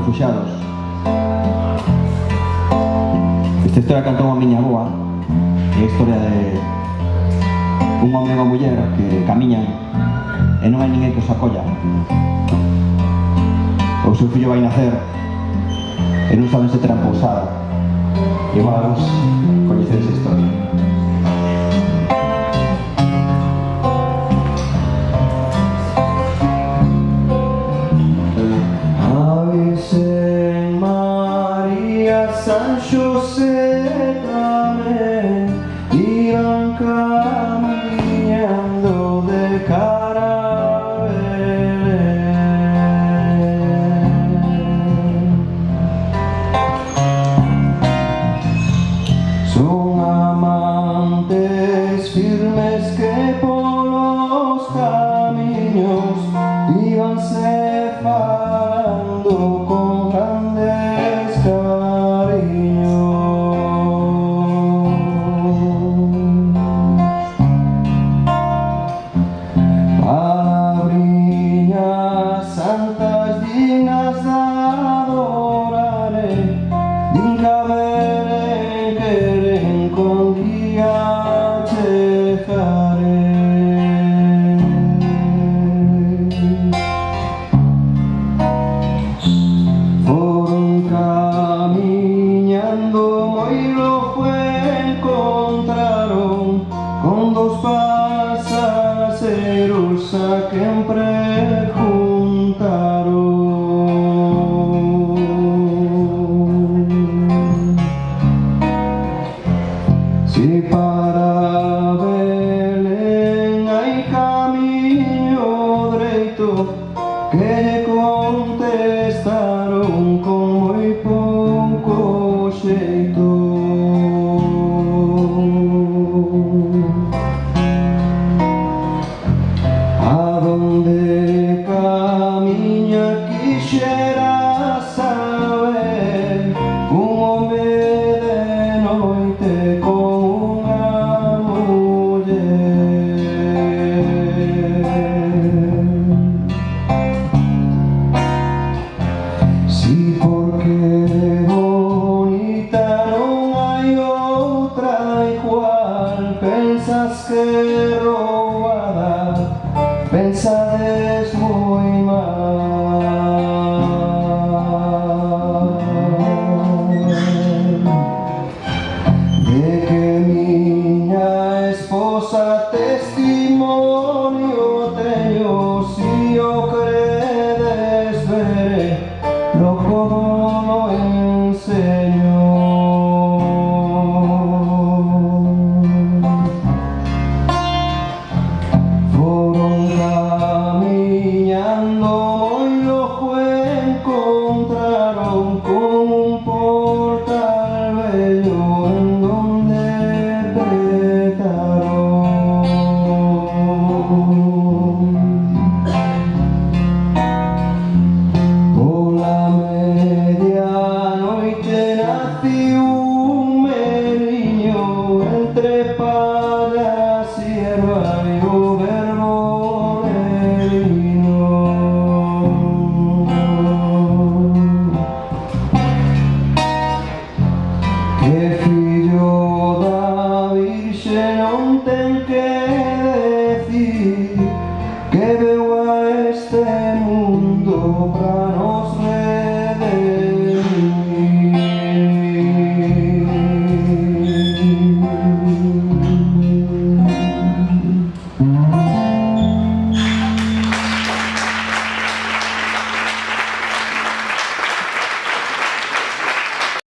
refugiados. Esta historia cantou a miña avoa, é a historia de un home e unha muller que camiñan e non hai ninguén que os acolla. O seu fillo vai nacer e non saben se terán pousada. Igual vos coñecedes a historia. San José tamén iban caminando de cara a Belén. Son amantes firmes que por los caminos ibanse falando con grandes santas dignas de adorare, dinca Belén queren con guía chegaré. Foron camiñando moi logo encontraron con dos pasajeros a quen preguntaron. Si para Belén hai camiño dereito, que lle contestaron con moi pouco xeito. Adonde camiña quixera saber un home de noite con unha muller. Si porque bonita non hai outra igual, pensas que roubada, pensades moi mal. De que miña esposa testimonio teño, si o credes ver, logo lo enseño. Foron camiñando moi logo encontraron con un portal bello en donde apretaron. Pola medianoite naciu un meniño entre pallas e erva e o verbo divino. Que fillo da Virxe non ten que decir, que veu a este mundo para non